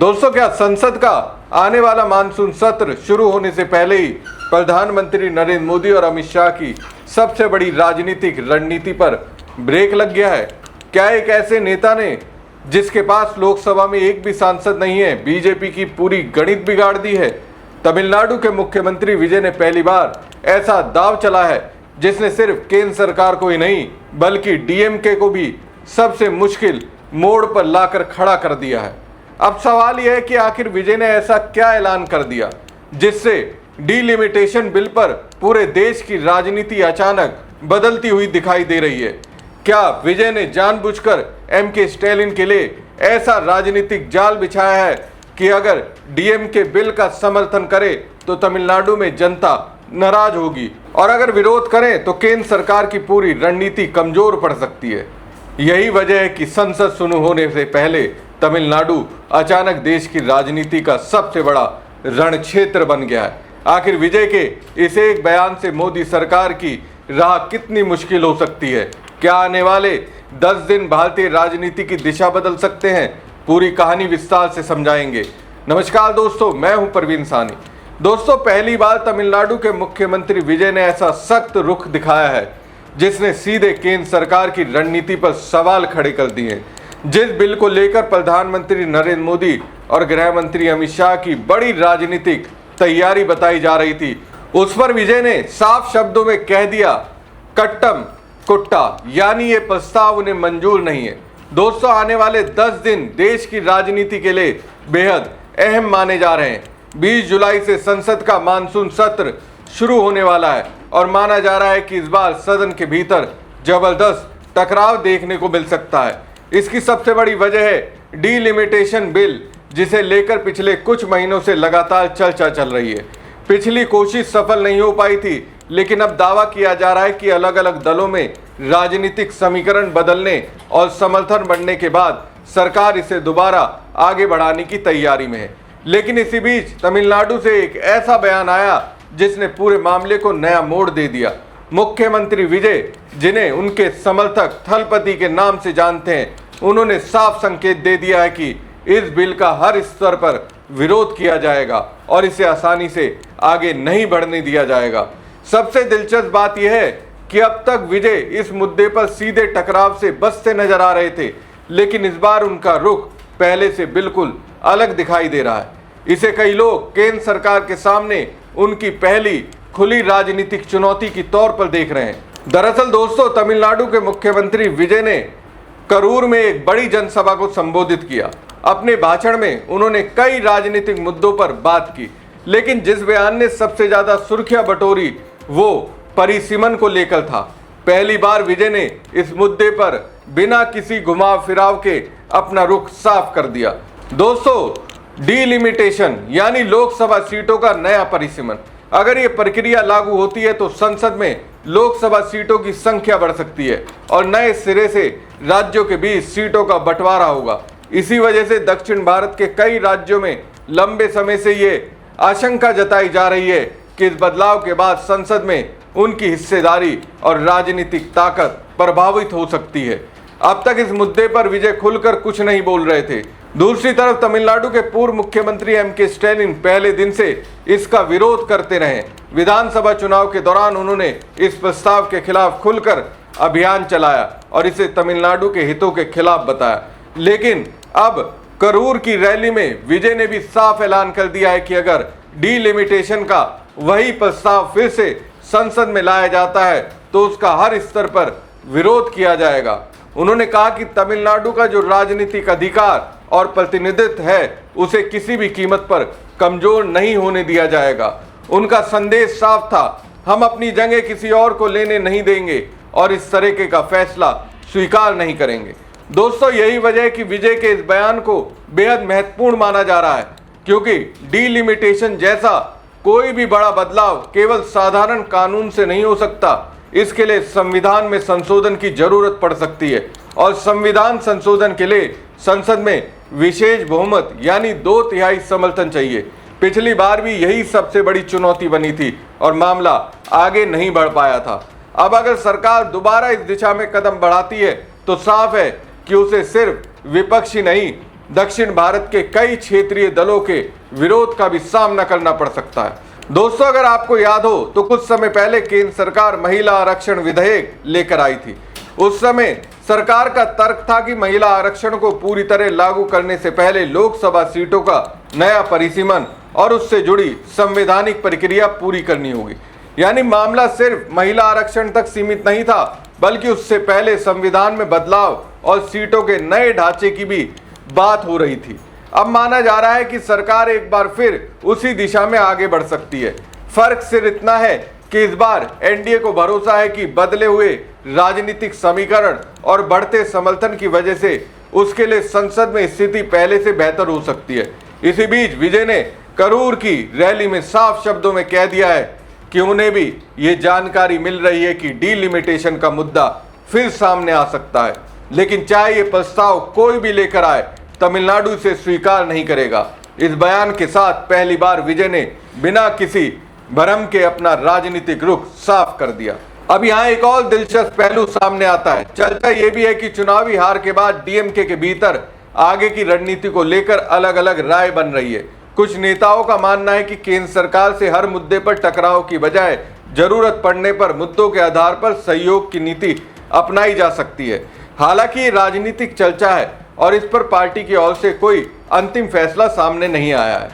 दोस्तों, क्या संसद का आने वाला मानसून सत्र शुरू होने से पहले ही प्रधानमंत्री नरेंद्र मोदी और अमित शाह की सबसे बड़ी राजनीतिक रणनीति पर ब्रेक लग गया है? क्या एक ऐसे नेता ने, जिसके पास लोकसभा में एक भी सांसद नहीं है, बीजेपी की पूरी गणित बिगाड़ दी है? तमिलनाडु के मुख्यमंत्री विजय ने पहली बार ऐसा दांव चला है जिसने सिर्फ केंद्र सरकार को ही नहीं बल्कि डीएमके को भी सबसे मुश्किल मोड़ पर लाकर खड़ा कर दिया है। अब सवाल यह है कि आखिर विजय ने ऐसा क्या ऐलान कर दिया जिससे डिलिमिटेशन बिल पर पूरे देश की राजनीति अचानक बदलती हुई दिखाई दे रही है? क्या विजय ने जानबूझकर एमके स्टैलिन के लिए ऐसा राजनीतिक जाल बिछाया है कि अगर डीएमके बिल का समर्थन करे तो तमिलनाडु में जनता नाराज होगी और अगर विरोध करें तो केंद्र सरकार की पूरी रणनीति कमजोर पड़ सकती है? यही वजह है कि संसद शुरू होने से पहले तमिलनाडु अचानक देश की राजनीति का सबसे बड़ा रण क्षेत्र बन गया है। आखिर विजय के इस एक बयान से मोदी सरकार की राह कितनी मुश्किल हो सकती है? क्या आने वाले 10 दिन भारतीय राजनीति की दिशा बदल सकते हैं? पूरी कहानी विस्तार से समझाएंगे। नमस्कार दोस्तों, मैं हूं परवीन सानी। दोस्तों, पहली बार तमिलनाडु के मुख्यमंत्री विजय ने ऐसा सख्त रुख दिखाया है जिसने सीधे केंद्र सरकार की रणनीति पर सवाल खड़े कर दिए। जिस बिल को लेकर प्रधानमंत्री नरेंद्र मोदी और गृह मंत्री अमित शाह की बड़ी राजनीतिक तैयारी बताई जा रही थी, उस पर विजय ने साफ शब्दों में कह दिया कट्टम कुट्टा, यानी ये प्रस्ताव उन्हें मंजूर नहीं है। दोस्तों, आने वाले 10 दिन देश की राजनीति के लिए बेहद अहम माने जा रहे हैं। 20 जुलाई से संसद का मानसून सत्र शुरू होने वाला है और माना जा रहा है कि इस बार सदन के भीतर जबरदस्त टकराव देखने को मिल सकता है। इसकी सबसे बड़ी वजह है डिलिमिटेशन बिल, जिसे लेकर पिछले कुछ महीनों से लगातार चर्चा चल रही है। पिछली कोशिश सफल नहीं हो पाई थी, लेकिन अब दावा किया जा रहा है कि अलग अलग दलों में राजनीतिक समीकरण बदलने और समर्थन बढ़ने के बाद सरकार इसे दोबारा आगे बढ़ाने की तैयारी में है। लेकिन इसी बीच तमिलनाडु से एक ऐसा बयान आया जिसने पूरे मामले को नया मोड़ दे दिया। मुख्यमंत्री विजय, जिन्हें उनके समर्थक थलपति के नाम से जानते हैं, उन्होंने साफ संकेत दे दिया है कि इस बिल का हर स्तर पर विरोध किया जाएगा और इसे आसानी से आगे नहीं बढ़ने दिया जाएगा। सबसे दिलचस्प बात यह है कि अब तक विजय इस मुद्दे पर सीधे टकराव से बचते नजर आ रहे थे, लेकिन इस बार उनका रुख पहले से बिल्कुल अलग दिखाई दे रहा है। इसे कई लोग केंद्र सरकार के सामने उनकी पहली खुली राजनीतिक चुनौती के तौर पर देख रहे हैं। दरअसल दोस्तों, तमिलनाडु के मुख्यमंत्री विजय ने करूर में एक बड़ी जनसभा को संबोधित किया। अपने भाषण में उन्होंने कई राजनीतिक मुद्दों पर बात की, लेकिन जिस बयान ने सबसे ज्यादा सुर्खियां बटोरी वो परिसीमन को लेकर था। पहली बार विजय ने इस मुद्दे पर बिना किसी घुमाव फिराव के अपना रुख साफ कर दिया। दोस्तों, डिलिमिटेशन यानी लोकसभा सीटों का नया परिसीमन, अगर ये प्रक्रिया लागू होती है तो संसद में लोकसभा सीटों की संख्या बढ़ सकती है और नए सिरे से राज्यों के बीच सीटों का बंटवारा होगा। इसी वजह से दक्षिण भारत के कई राज्यों में लंबे समय से ये आशंका जताई जा रही है कि इस बदलाव के बाद संसद में उनकी हिस्सेदारी और राजनीतिक ताकत प्रभावित हो सकती है। अब तक इस मुद्दे पर विजय खुलकर कुछ नहीं बोल रहे थे। दूसरी तरफ तमिलनाडु के पूर्व मुख्यमंत्री एमके स्टैलिन पहले दिन से इसका विरोध करते रहे। विधानसभा चुनाव के दौरान उन्होंने इस प्रस्ताव के खिलाफ खुलकर अभियान चलाया और इसे तमिलनाडु के हितों के खिलाफ बताया। लेकिन अब करूर की रैली में विजय ने भी साफ ऐलान कर दिया है कि अगर डिलिमिटेशन का वही प्रस्ताव फिर से संसद में लाया जाता है तो उसका हर स्तर पर विरोध किया जाएगा। उन्होंने कहा कि तमिलनाडु का जो राजनीतिक अधिकार और प्रतिनिधित्व है उसे किसी भी कीमत पर कमजोर नहीं होने दिया जाएगा। उनका संदेश साफ था, हम अपनी जगह किसी और को लेने नहीं देंगे और इस तरीके का फैसला स्वीकार नहीं करेंगे। दोस्तों, यही वजह है कि विजय के इस बयान को बेहद महत्वपूर्ण माना जा रहा है, क्योंकि डिलिमिटेशन जैसा कोई भी बड़ा बदलाव केवल साधारण कानून से नहीं हो सकता। इसके लिए संविधान में संशोधन की जरूरत पड़ सकती है और संविधान संशोधन के लिए संसद में विशेष बहुमत यानी 2/3 समर्थन चाहिए। पिछली बार भी यही सबसे बड़ी चुनौती बनी थी और मामला आगे नहीं बढ़ पाया था। अब अगर सरकार दोबारा इस दिशा में कदम बढ़ाती है तो साफ है कि उसे सिर्फ विपक्ष ही नहीं दक्षिण भारत के कई क्षेत्रीय दलों के विरोध का भी सामना करना पड़ सकता है। दोस्तों, अगर आपको याद हो तो कुछ समय पहले केंद्र सरकार महिला आरक्षण विधेयक लेकर आई थी। उस समय सरकार का तर्क था कि महिला आरक्षण को पूरी तरह लागू करने से पहले लोकसभा सीटों का नया परिसीमन और उससे जुड़ी संवैधानिक प्रक्रिया पूरी करनी होगी। यानी मामला सिर्फ महिला आरक्षण तक सीमित नहीं था, बल्कि उससे पहले संविधान में बदलाव और सीटों के नए ढांचे की भी बात हो रही थी। अब माना जा रहा है कि सरकार एक बार फिर उसी दिशा में आगे बढ़ सकती है। फर्क सिर्फ इतना है कि इस बार एनडीए को भरोसा है कि बदले हुए राजनीतिक समीकरण और बढ़ते समर्थन की वजह से उसके लिए संसद में स्थिति पहले से बेहतर हो सकती है। इसी बीच विजय ने करूर की रैली में साफ शब्दों में कह दिया है कि उन्हें भी ये जानकारी मिल रही है कि डीलिमिटेशन का मुद्दा फिर सामने आ सकता है, लेकिन चाहे ये प्रस्ताव कोई भी लेकर आए, तमिलनाडु इसे स्वीकार नहीं करेगा। इस बयान के साथ पहली बार विजय ने बिना किसी भ्रम के अपना राजनीतिक रुख साफ कर दिया। अब यहाँ एक और दिलचस्प पहलू सामने आता है। चर्चा ये भी है कि चुनावी हार के बाद डीएमके के भीतर आगे की रणनीति को लेकर अलग अलग राय बन रही है। कुछ नेताओं का मानना है कि केंद्र सरकार से हर मुद्दे पर टकराव की बजाय जरूरत पड़ने पर मुद्दों के आधार पर सहयोग की नीति अपनाई जा सकती है। हालांकि ये राजनीतिक चर्चा है और इस पर पार्टी की ओर से कोई अंतिम फैसला सामने नहीं आया है।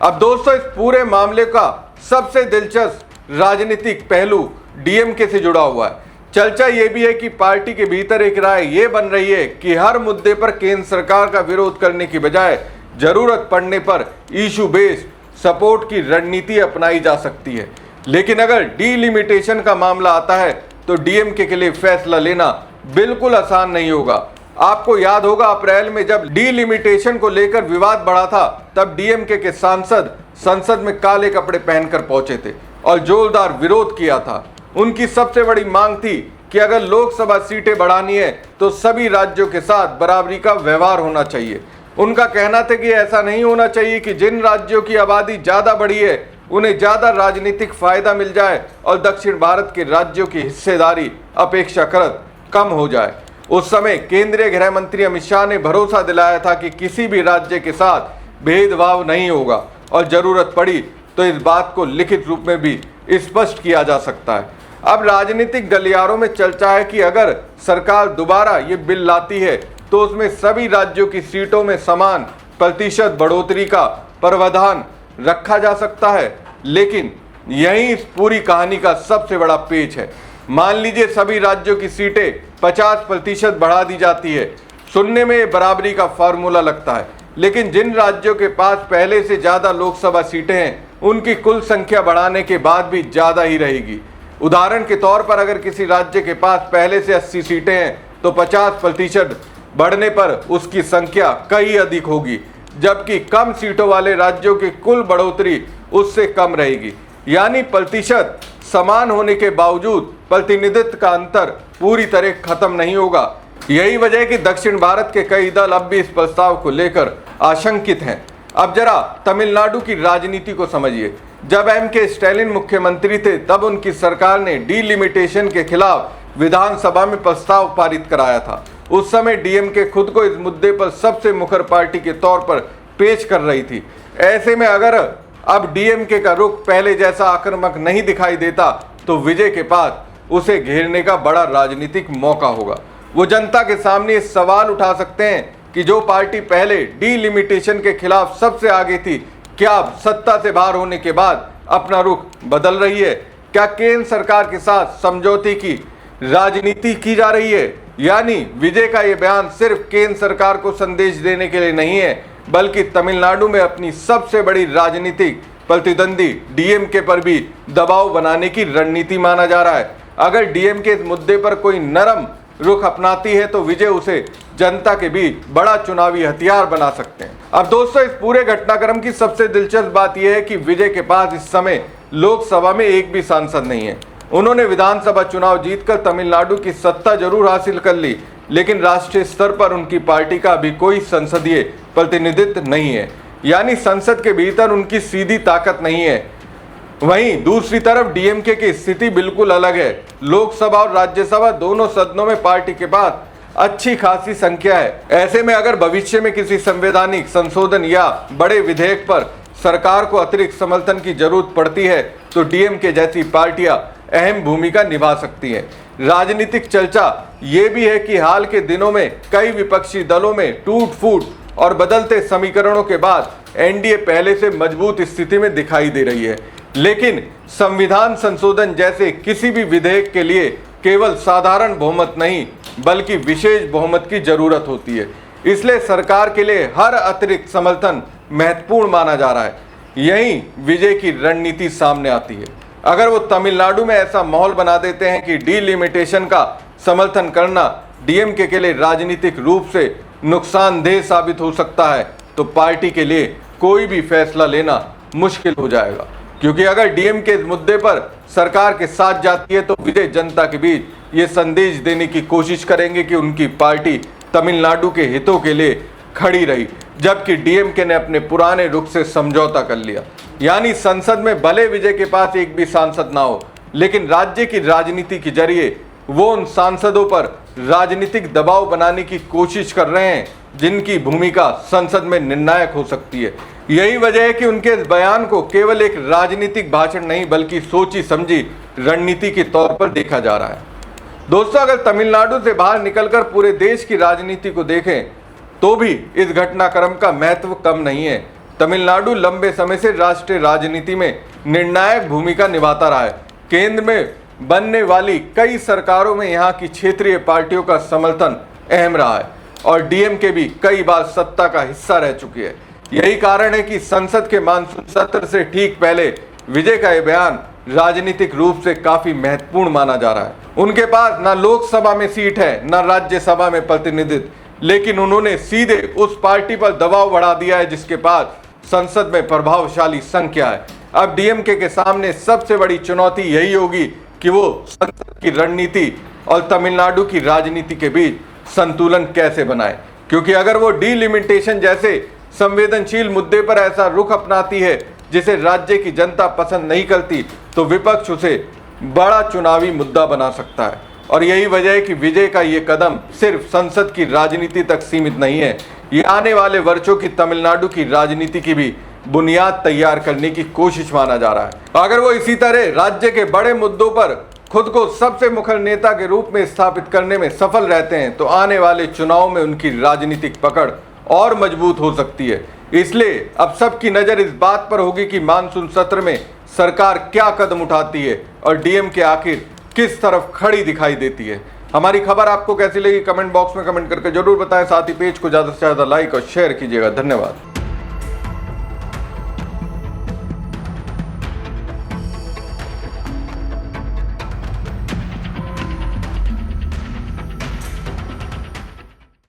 अब दोस्तों, इस पूरे मामले का सबसे दिलचस्प राजनीतिक पहलू डीएमके से जुड़ा हुआ है। चर्चा ये भी है कि पार्टी के भीतर एक राय ये बन रही है कि हर मुद्दे पर केंद्र सरकार का विरोध करने की बजाय जरूरत पड़ने पर इशू बेस्ड सपोर्ट की रणनीति अपनाई जा सकती है। लेकिन अगर डीलिमिटेशन का मामला आता है तो डीएमके के लिए फैसला लेना बिल्कुल आसान नहीं होगा। आपको याद होगा अप्रैल में जब डीलिमिटेशन को लेकर विवाद बढ़ा था, तब डीएमके के सांसद संसद में काले कपड़े पहनकर पहुंचे थे और जोरदार विरोध किया था। उनकी सबसे बड़ी मांग थी कि अगर लोकसभा सीटें बढ़ानी है तो सभी राज्यों के साथ बराबरी का व्यवहार होना चाहिए। उनका कहना था कि ऐसा नहीं होना चाहिए कि जिन राज्यों की आबादी ज्यादा बढ़ी है उन्हें ज्यादा राजनीतिक फायदा मिल जाए और दक्षिण भारत के राज्यों की हिस्सेदारी अपेक्षाकृत कम हो जाए। उस समय केंद्रीय गृह मंत्री अमित शाह ने भरोसा दिलाया था कि किसी भी राज्य के साथ भेदभाव नहीं होगा और जरूरत पड़ी तो इस बात को लिखित रूप में भी स्पष्ट किया जा सकता है। अब राजनीतिक गलियारों में चर्चा है कि अगर सरकार दोबारा ये बिल लाती है तो उसमें सभी राज्यों की सीटों में समान प्रतिशत बढ़ोतरी का प्रावधान रखा जा सकता है। लेकिन यही इस पूरी कहानी का सबसे बड़ा पेच है। मान लीजिए सभी राज्यों की सीटें 50% बढ़ा दी जाती है। सुनने में बराबरी का फार्मूला लगता है, लेकिन जिन राज्यों के पास पहले से ज्यादा लोकसभा सीटें हैं उनकी कुल संख्या बढ़ाने के बाद भी ज्यादा ही रहेगी। उदाहरण के तौर पर अगर किसी राज्य के पास पहले से 80 सीटें हैं तो 50% बढ़ने पर उसकी संख्या कई अधिक होगी, जबकि कम सीटों वाले राज्यों की कुल बढ़ोतरी उससे कम रहेगी। यानी प्रतिशत समान होने के बावजूद प्रतिनिधित्व का अंतर पूरी तरह खत्म नहीं होगा। यही वजह है कि दक्षिण भारत के कई दल अब भी इस प्रस्ताव को लेकर आशंकित हैं। अब जरा तमिलनाडु की राजनीति को समझिए। जब एम.के. स्टैलिन मुख्यमंत्री थे तब उनकी सरकार ने डीलिमिटेशन के खिलाफ विधानसभा में प्रस्ताव पारित कराया था। उस समय डीएमके खुद को इस मुद्दे पर सबसे मुखर पार्टी के तौर पर पेश कर रही थी। ऐसे में अगर अब डीएमके का रुख पहले जैसा आक्रामक नहीं दिखाई देता तो विजय के पास उसे घेरने का बड़ा राजनीतिक मौका होगा। वो जनता के सामने सवाल उठा सकते हैं कि जो पार्टी पहले डीलिमिटेशन के खिलाफ सबसे आगे थी, क्या अब सत्ता से बाहर होने के बाद अपना रुख बदल रही है? क्या केंद्र सरकार के साथ समझौते की राजनीति की जा रही है? यानी विजय का ये बयान सिर्फ केंद्र सरकार को संदेश देने के लिए नहीं है, बल्कि तमिलनाडु में अपनी सबसे बड़ी राजनीतिक प्रतिद्वंदी डीएमके पर भी दबाव बनाने की रणनीति माना जा रहा है। अगर डीएमके इस मुद्दे पर कोई नरम रुख अपनाती है तो विजय उसे जनता के बीच बड़ा चुनावी हथियार बना सकते हैं। अब दोस्तों, इस पूरे घटनाक्रम की सबसे दिलचस्प बात यह है कि विजय के पास इस समय लोकसभा में एक भी सांसद नहीं है। उन्होंने विधानसभा चुनाव जीतकर तमिलनाडु की सत्ता जरूर हासिल कर ली, लेकिन राष्ट्रीय स्तर पर उनकी पार्टी का अभी कोई संसदीय प्रतिनिधित्व नहीं है। यानी संसद के भीतर उनकी सीधी ताकत नहीं है। वहीं दूसरी तरफ डीएमके की स्थिति बिल्कुल अलग है। लोकसभा और राज्यसभा दोनों सदनों में पार्टी के पास अच्छी खासी संख्या है। ऐसे में अगर भविष्य में किसी संवैधानिक संशोधन या बड़े विधेयक पर सरकार को अतिरिक्त समर्थन की जरूरत पड़ती है तो डीएमके जैसी पार्टियां अहम भूमिका निभा सकती हैं। राजनीतिक चर्चा ये भी है कि हाल के दिनों में कई विपक्षी दलों में टूट फूट और बदलते समीकरणों के बाद एनडीए पहले से मजबूत स्थिति में दिखाई दे रही है। लेकिन संविधान संशोधन जैसे किसी भी विधेयक के लिए केवल साधारण बहुमत नहीं बल्कि विशेष बहुमत की जरूरत होती है। इसलिए सरकार के लिए हर अतिरिक्त समर्थन महत्वपूर्ण माना जा रहा है। यहीं विजय की रणनीति सामने आती है। अगर वो तमिलनाडु में ऐसा माहौल बना देते हैं कि डिलिमिटेशन का समर्थन करना डीएमके के लिए राजनीतिक रूप से नुकसानदेह साबित हो सकता है तो पार्टी के लिए कोई भी फैसला लेना मुश्किल हो जाएगा। क्योंकि अगर डीएमके इस मुद्दे पर सरकार के साथ जाती है तो विजय जनता के बीच ये संदेश देने की कोशिश करेंगे कि उनकी पार्टी तमिलनाडु के हितों के लिए खड़ी रही, जबकि डीएमके ने अपने पुराने रुख से समझौता कर लिया। यानी संसद में भले विजय के पास एक भी सांसद ना हो, लेकिन राज्य की राजनीति के जरिए वो उन सांसदों पर राजनीतिक दबाव बनाने की कोशिश कर रहे हैं जिनकी भूमिका संसद में निर्णायक हो सकती है। यही वजह है कि उनके इस बयान को केवल एक राजनीतिक भाषण नहीं बल्कि सोची समझी रणनीति के तौर पर देखा जा रहा है। दोस्तों, अगर तमिलनाडु से बाहर निकलकर पूरे देश की राजनीति को देखें तो भी इस घटनाक्रम का महत्व कम नहीं है। तमिलनाडु लंबे समय से राष्ट्रीय राजनीति में निर्णायक भूमिका निभाता रहा है। केंद्र में बनने वाली कई सरकारों में यहाँ की क्षेत्रीय पार्टियों का समर्थन अहम रहा है और डीएमके भी कई बार सत्ता का हिस्सा रह चुकी है। यही कारण है कि संसद के मानसून सत्र से ठीक पहले विजय का यह बयान राजनीतिक रूप से काफी महत्वपूर्ण माना जा रहा है। उनके पास ना लोकसभा में सीट है ना राज्यसभा में प्रतिनिधित्व, लेकिन उन्होंने सीधे उस पार्टी पर दबाव बढ़ा दिया है जिसके पास संसद में प्रभावशाली संख्या है। अब डीएमके के सामने सबसे बड़ी चुनौती यही होगी कि वो संसद की रणनीति और तमिलनाडु की राजनीति के बीच संतुलन कैसे बनाए। क्योंकि अगर वो डिलिमिटेशन जैसे संवेदनशील मुद्दे पर ऐसा रुख अपनाती है जिसे राज्य की जनता पसंद नहीं करती तो विपक्ष उसे बड़ा चुनावी मुद्दा बना सकता है। और यही वजह है कि विजय का ये कदम सिर्फ संसद की राजनीति तक सीमित नहीं है, ये आने वाले वर्षों की तमिलनाडु की राजनीति की भी बुनियाद तैयार करने की कोशिश माना जा रहा है। अगर वो इसी तरह राज्य के बड़े मुद्दों पर खुद को सबसे मुखर नेता के रूप में स्थापित करने में सफल रहते हैं तो आने वाले चुनाव में उनकी राजनीतिक पकड़ और मजबूत हो सकती है। इसलिए अब सबकी नजर इस बात पर होगी कि मानसून सत्र में सरकार क्या कदम उठाती है और डीएमके आखिर किस तरफ खड़ी दिखाई देती है। हमारी खबर आपको कैसी लगी कमेंट बॉक्स में कमेंट करके जरूर बताएं। साथ ही पेज को ज्यादा से ज्यादा लाइक और शेयर कीजिएगा। धन्यवाद।